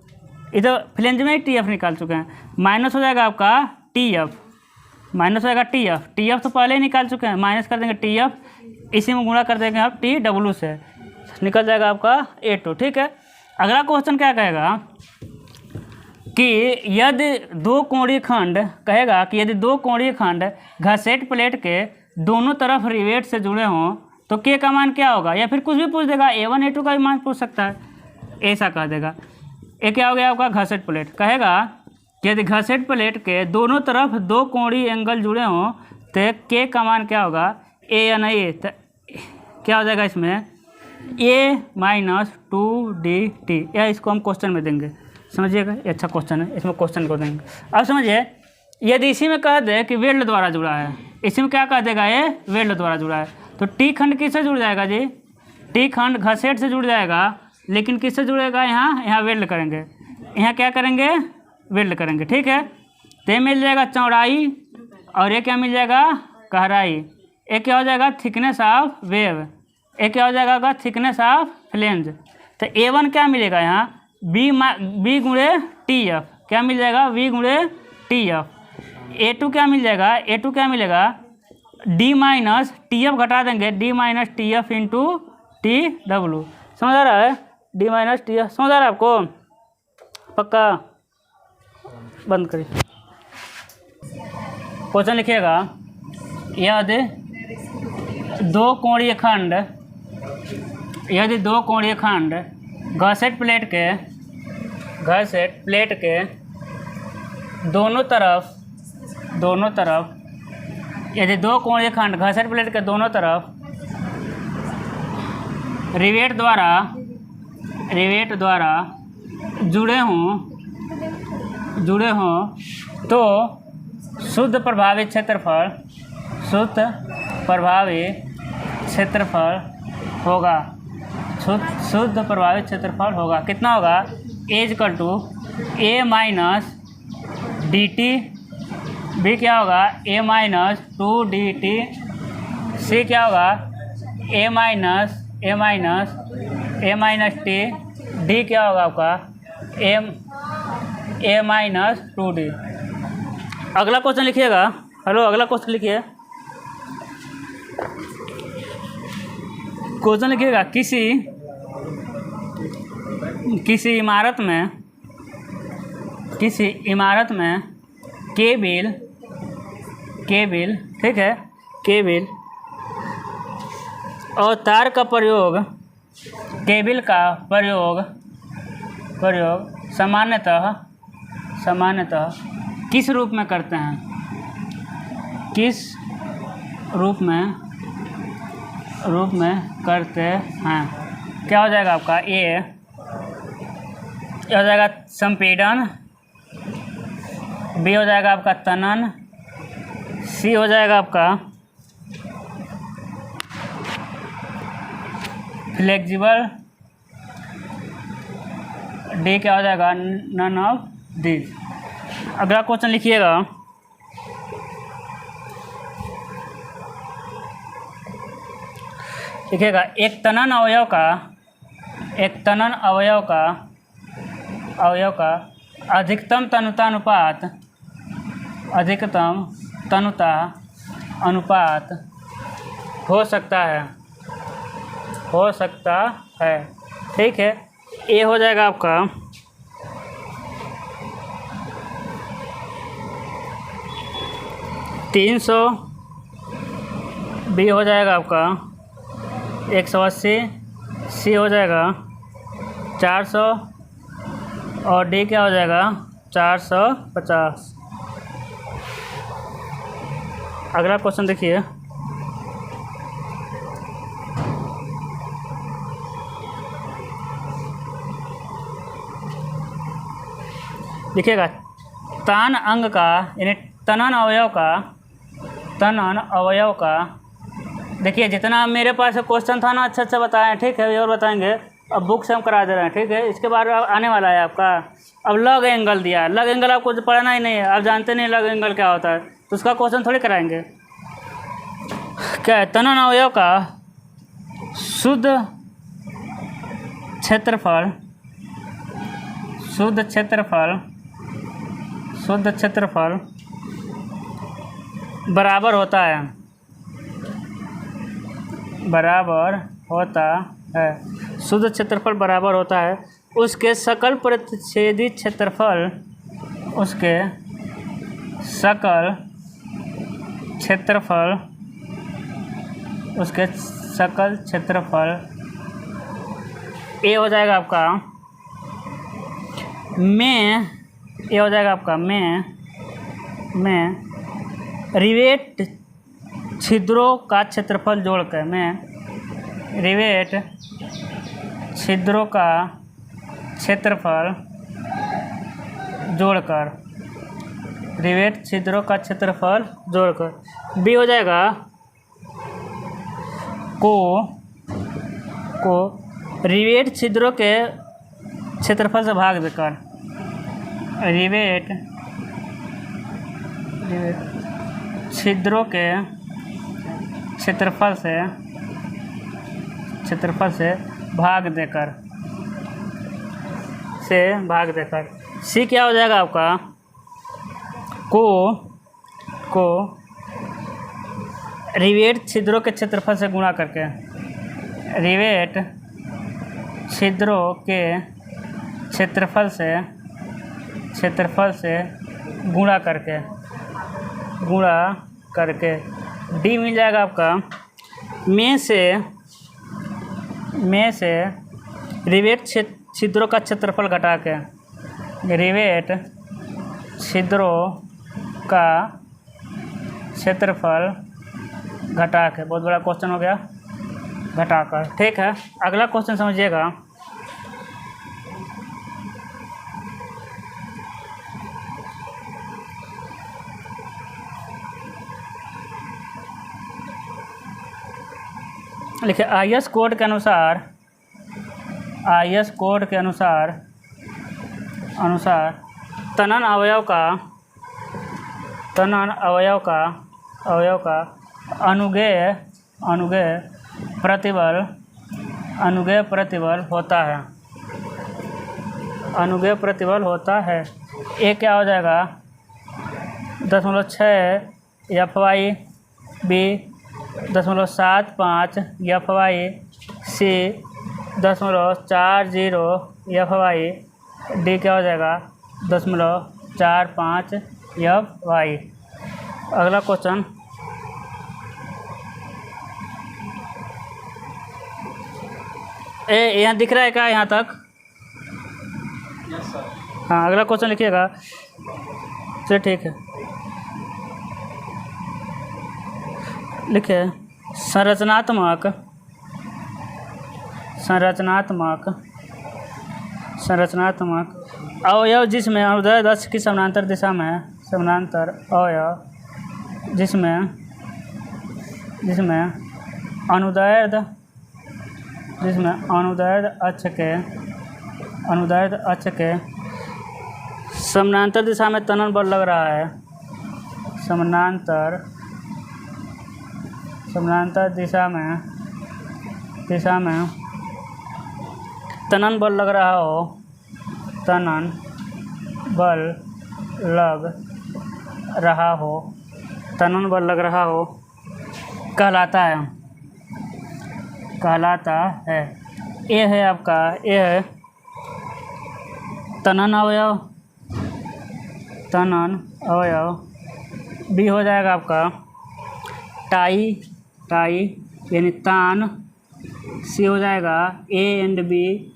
इधर फ्लेंज में ही टी एफ निकाल चुके हैं। माइनस हो जाएगा आपका टी एफ, माइनस हो जाएगा टी एफ तो पहले ही निकाल चुके हैं, माइनस कर देंगे टी एफ, इसी में गुणा कर देंगे आप टी डब्ल्यू से, निकल जाएगा आपका A2। ठीक है, अगला क्वेश्चन क्या कहेगा कि यदि दो कोणीय खंड, कहेगा कि यदि दो कोणीय खंड घसेट प्लेट के दोनों तरफ रिवेट से जुड़े हों तो के का मान क्या होगा, या फिर कुछ भी पूछ देगा, A1 A2 का भी मान पूछ सकता है, ऐसा कह देगा। ये क्या हो गया आपका घसेट प्लेट, कहेगा कि यदि घसेट प्लेट के दोनों तरफ दो कोणीय एंगल जुड़े हों तो के का मान क्या होगा, ए या नहीं, तो क्या हो जाएगा इसमें A माइनस 2dt, या इसको हम क्वेश्चन में देंगे, समझिएगा ये अच्छा क्वेश्चन है, इसमें क्वेश्चन को देंगे। अब समझिए यदि इसी में कह दे कि वेल्ड द्वारा जुड़ा है, इसी में क्या कह देगा ये वेल्ड द्वारा जुड़ा है, तो टी खंड किससे जुड़ जाएगा जी, टी खंड घसेट से जुड़ जाएगा, लेकिन किससे जुड़ेगा, यहाँ वेल्ड करेंगे, यहाँ क्या करेंगे वेल्ड करेंगे। ठीक है, तो ये मिल जाएगा चौड़ाई और ये क्या मिल जाएगा गहराई, ये क्या हो जाएगा थिकनेस ऑफ वेव, ये क्या हो जाएगा थिकनेस ऑफ फ्लेंज। तो A1 क्या मिलेगा यहाँ बी गुणे टी एफ, क्या मिल जाएगा V गुणे टी एफ। A2 क्या मिल जाएगा, A2 क्या मिलेगा D माइनस टी एफ घटा देंगे, D minus T F into T W, समझ आ रहा है, D माइनस टी एफ, समझ आ रहा है आपको, पक्का। बंद करिए, क्वेश्चन लिखिएगा, यदि दो कोणीय खंड, यदि दो कोणीय खंड घसेट प्लेट के दोनों तरफ यदि दो कोणीय खंड घसेट प्लेट के दोनों तरफ रिवेट द्वारा जुड़े हों तो शुद्ध प्रभावी क्षेत्रफल होगा, कितना होगा, A minus D T, B क्या होगा A माइनस 2dt, सी क्या होगा A माइनस टी, डी क्या होगा आपका A माइनस 2d। अगला क्वेश्चन लिखिएगा, हेलो अगला क्वेश्चन लिखिए, क्वेश्चन लिखिएगा, किसी इमारत में केबिल, ठीक है, केबिल और तार का प्रयोग, केबिल का प्रयोग सामान्यतः किस रूप में करते हैं, किस रूप में करते हैं, क्या हो जाएगा आपका ए हो जाएगा संपीड़न, बी हो जाएगा आपका तनन, सी हो जाएगा आपका फ्लेक्सिबल, डी क्या हो जाएगा नन ऑफ दिस। अगला क्वेश्चन लिखिएगा, एक तनन अवयव का अधिकतम तनुता अनुपात हो सकता है, ठीक है। ए हो जाएगा आपका 300, बी हो जाएगा आपका 180, सी हो जाएगा 400 और डी क्या हो जाएगा 450। अगला क्वेश्चन देखिए, लिखिएगा तान अंग का यानी तनन अवयव का देखिए जितना मेरे पास क्वेश्चन था ना अच्छा बताएं, ठीक है, और बताएंगे। अब बुक से हम करा दे रहे हैं, ठीक है। इसके बाद आने वाला है आपका अब लग एंगल दिया है। लग एंगल आपको तो पढ़ना ही नहीं है, आप जानते नहीं लग एंगल क्या होता है, तो उसका क्वेश्चन थोड़ी कराएंगे। क्या है, तनन अवयव का शुद्ध क्षेत्रफल बराबर होता है शुद्ध क्षेत्रफल बराबर होता है उसके सकल प्रतिच्छेदी क्षेत्रफल ये हो जाएगा आपका में रिवेट छिद्रों का क्षेत्रफल जोड़कर रिवेट छिद्रों का क्षेत्रफल जोड़कर बी हो जाएगा को रिवेट छिद्रों के क्षेत्रफल से भाग देकर रिवेट छिद्रों के क्षेत्रफल से भाग देकर सी क्या हो जाएगा आपका को रिवेट छिद्रों के क्षेत्रफल से गुणा करके रिवेट छिद्रों के क्षेत्रफल से गुणा करके डी मिल जाएगा आपका में से रिवेट छिद्रों का क्षेत्रफल घटा के रिवेट छिद्रों का क्षेत्रफल घटा के, बहुत बड़ा क्वेश्चन हो गया, घटाकर, ठीक है। अगला क्वेश्चन समझिएगा। लिखिए आईएस कोड के अनुसार तनन अवयव का अनुगेय प्रतिबल होता है। ये क्या हो जाएगा 0.6 FY, बी 0.75 FY, सी 0.40 FY, डी क्या हो जाएगा 0.45 FY। अगला क्वेश्चन यहाँ दिख रहा है क्या यहाँ तक? हाँ, अगला क्वेश्चन लिखिएगा। चलिए ठीक है, लिखिए संरचनात्मक अवयव जिसमें अनुदैर्ध्य अक्ष की समानांतर दिशा में जिसमें अनुदैर्ध्य अक्ष के समानांतर दिशा में तनन बल लग रहा है। समानांतर दिशा में तनन बल लग रहा हो कहलाता है। ये है आपका, ये है तनन अवयव। बी हो जाएगा आपका टाई यानी तान। सी हो जाएगा ए एंड बी।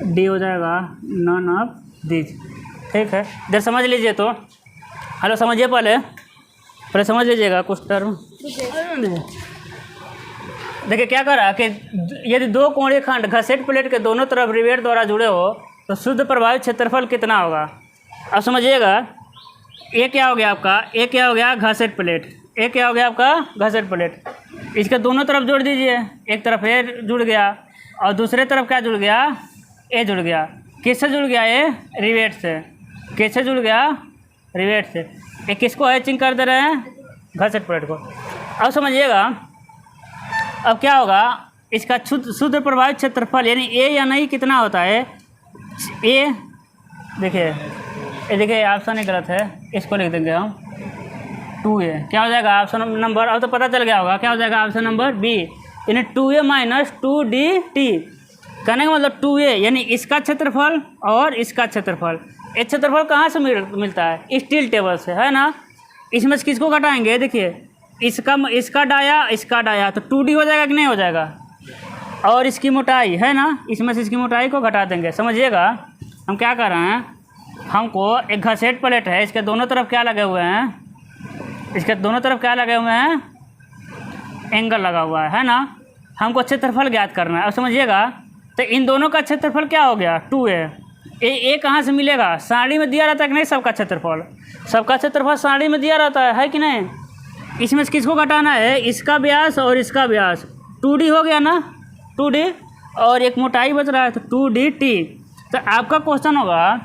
डी हो जाएगा नन ऑफ दीज, ठीक है। इधर समझ लीजिए, तो हेलो समझिए, पहले समझ लीजिएगा कुछ टर्म। देखिए क्या कर रहा है कि यदि दो कोणीय खंड घसेट प्लेट के दोनों तरफ रिवेट द्वारा जुड़े हो तो शुद्ध प्रभावित क्षेत्रफल कितना होगा। अब समझिएगा, ये क्या हो गया आपका, ये क्या हो गया घसेट प्लेट, ये क्या हो गया आपका घसेट प्लेट। इसके दोनों तरफ जोड़ दीजिए, एक तरफ ये जुड़ गया और दूसरे तरफ क्या जुड़ गया, ये जुड़ गया। किससे जुड़ गया, ये रिवेट से। किससे जुड़ गया, रिवेट से। ये किसको हैचिंग कर दे रहे हैं, घसेट प्लेट को। अब समझिएगा, अब क्या होगा, इसका शुद्ध प्रभावित क्षेत्रफल यानी ए या नहीं कितना होता है, ए देखिए, ये देखिए ऑप्शन ही गलत है, इसको लिख देंगे हम 2a। क्या हो जाएगा ऑप्शन नंबर, अब तो पता चल गया होगा, क्या हो जाएगा ऑप्शन नंबर बी, यानी 2a माइनस 2dt। कहने का मतलब 2a यानी इसका क्षेत्रफल और इसका क्षेत्रफल। ये क्षेत्रफल कहाँ से मिलता है, स्टील टेबल से, है ना। इसमें से किसको घटाएंगे, देखिए इसका डाया तो 2d हो जाएगा कि नहीं हो जाएगा, और इसकी मोटाई है ना, इसमें से इसकी मोटाई को घटा देंगे। समझिएगा हम क्या कर रहे हैं, हमको एक घसेट प्लेट है, इसके दोनों तरफ क्या लगे हुए हैं, इसके दोनों तरफ क्या लगे हुए हैं, एंगल लगा हुआ है ना। हमको क्षेत्रफल ज्ञात करना है। अब समझिएगा, तो इन दोनों का क्षेत्रफल क्या हो गया 2a। ए कहाँ से मिलेगा, साड़ी में दिया रहता है कि नहीं, सबका क्षेत्रफल, सबका क्षेत्रफल साड़ी में दिया रहता है कि नहीं। इसमें से किसको घटाना है, इसका व्यास और इसका व्यास, 2d हो गया ना, 2d, और एक मोटाई बच रहा है तो 2dt। तो आपका क्वेश्चन होगा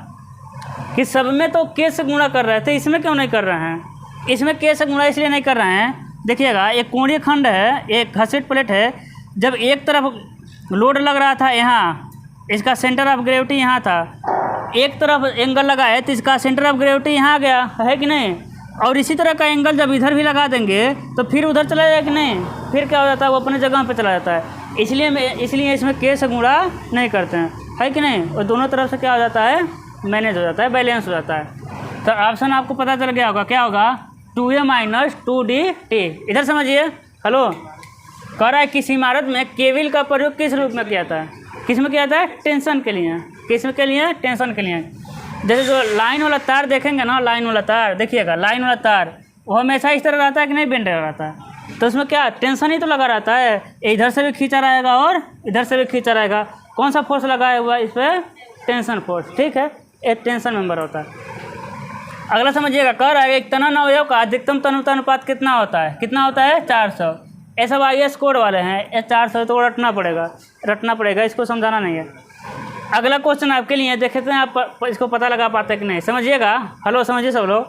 कि सब में तो k से गुणा कर रहे थे, इसमें क्यों नहीं कर रहे हैं। इसमें k से गुणा इसलिए नहीं कर रहे हैं, देखिएगा एक कोणीय खंड है, एक घसेट प्लेट है। जब एक तरफ लोड लग रहा था यहाँ, इसका सेंटर ऑफ ग्रेविटी यहाँ था, एक तरफ एंगल लगा है तो इसका सेंटर ऑफ ग्रेविटी यहाँ आ गया, है कि नहीं। और इसी तरह का एंगल जब इधर भी लगा देंगे तो फिर उधर चला जाएगा कि नहीं, फिर क्या हो जाता है, वो अपने जगह पे चला जाता है। इसलिए इसमें k से गुणा नहीं करते हैं, है कि नहीं। और दोनों तरफ से क्या हो जाता है, मैनेज हो जाता है, बैलेंस हो जाता है। तो ऑप्शन आपको पता चल गया होगा, क्या होगा 2a माइनस 2dt। इधर समझिए, हेलो, कह रहा है किस इमारत में केबिल का प्रयोग किस रूप में किया था, किस में किया था, टेंशन के लिए। किस में के लिए, टेंशन के लिए। जैसे जो लाइन वाला तार देखेंगे ना, लाइन वाला तार देखिएगा, लाइन वाला तार वो हमेशा इस तरह रहता है कि नहीं, बेंड रहता है। तो उसमें क्या टेंशन ही तो लगा रहता है, इधर से भी खींचा रहेगा और इधर से भी खींचा रहेगा। कौन सा फोर्स लगाया हुआ है इस पर, टेंशन फोर्स, ठीक है, एक टेंशन मेंबर होता है। अगला समझिएगा, कह रहा है एक तनन अवयव का अधिकतम तन्यता अनुपात कितना होता है, कितना होता है 400। ये सब IAS कोड वाले हैं, ये 400 तो रटना पड़ेगा, इसको समझाना नहीं है। अगला क्वेश्चन आपके लिए, देखते हैं आप इसको पता लगा पाते हैं कि नहीं। समझिएगा, हेलो समझिए सब लोग।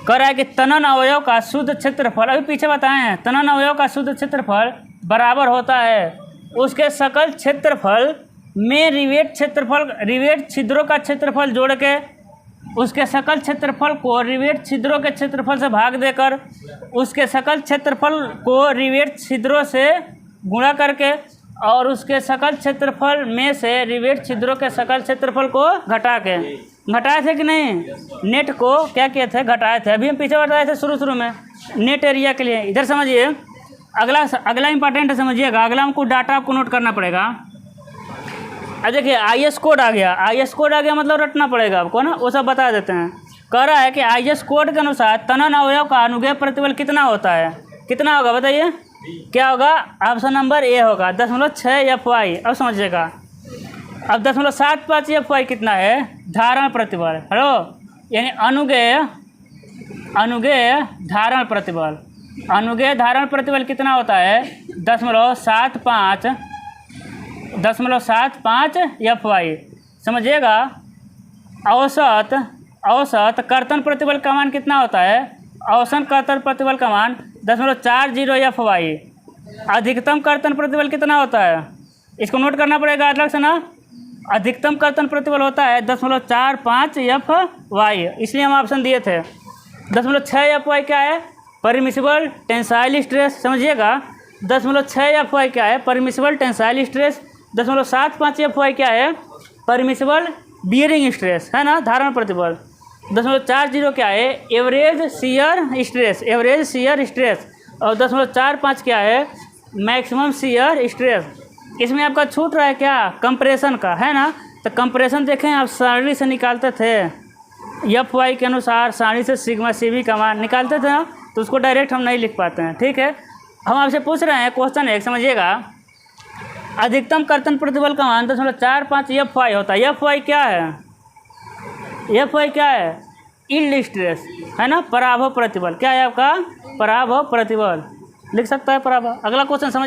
कह रहा है कि तनन अवयव का शुद्ध क्षेत्रफल, अभी पीछे बताए हैं, तनन अवयव का शुद्ध क्षेत्रफल बराबर होता है उसके सकल क्षेत्रफल में रिवेट छिद्रों का क्षेत्रफल जोड़ के, उसके सकल क्षेत्रफल को रिवेट छिद्रों के क्षेत्रफल से भाग देकर, उसके सकल क्षेत्रफल को रिवेट छिद्रों से गुणा करके, और उसके सकल क्षेत्रफल में से रिवेट छिद्रों के सकल क्षेत्रफल को घटाए थे कि नहीं, नेट को क्या किए थे, घटाए थे। अभी हम पीछे बताए थे शुरू में नेट एरिया के लिए। इधर समझिए, अगला इंपॉर्टेंट है, समझिएगा। अगला हमको डाटा आपको नोट करना पड़ेगा। अब देखिए IAS कोड आ गया, मतलब रटना पड़ेगा आपको ना, वो सब बता देते हैं। कह रहा है कि IAS कोड के अनुसार तनन अवयव का अनुगेय प्रतिबल कितना होता है, कितना होगा बताइए, क्या होगा, ऑप्शन नंबर ए होगा 0.6 FY। अब समझिएगा, अब 0.75 FY कितना है, धारण प्रतिबल, हेलो, यानी अनुगेय धारण प्रतिबल कितना होता है 0.75 FY। समझिएगा, औसत कर्तन प्रतिबल का मान कितना होता है, औसत कर्तन प्रतिबल का मान 0.40 FY। अधिकतम कर्तन प्रतिबल कितना होता है, इसको नोट करना पड़ेगा अलग से ना। अधिकतम कर्तन प्रतिबल होता है 0.45 FY, इसलिए हम ऑप्शन दिए थे। 0.6 FY क्या है, परमिसिबल टेंसाइल स्ट्रेस। समझिएगा, 0.6 FY क्या है, परमिसिबल टेंसाइल स्ट्रेस। 0.75 FY क्या है, परमिसिबल बियरिंग स्ट्रेस, है ना, धारण प्रतिबल। 0.40 क्या है, एवरेज शियर स्ट्रेस। और 0.45 क्या है, मैक्सिमम शियर स्ट्रेस। इसमें आपका छूट रहा है क्या, कंप्रेशन का, है ना। तो कंप्रेशन देखें आप सारणी से निकालते थे, FY के अनुसार सारणी से सिग्मा CV का मान निकालते थे ना, तो उसको डायरेक्ट हम नहीं लिख पाते हैं, ठीक है। हम आपसे पूछ रहे हैं क्वेश्चन 1, समझिएगा। अधिकतम कर्तन प्रतिबल का मान 0.45 FY होता है। FY क्या है, यील्ड स्ट्रेस, है ना, पराभव प्रतिबल। क्या है आपका? पराभव प्रतिबल। लिख सकता है पराभव। अगला क्वेश्चन समझ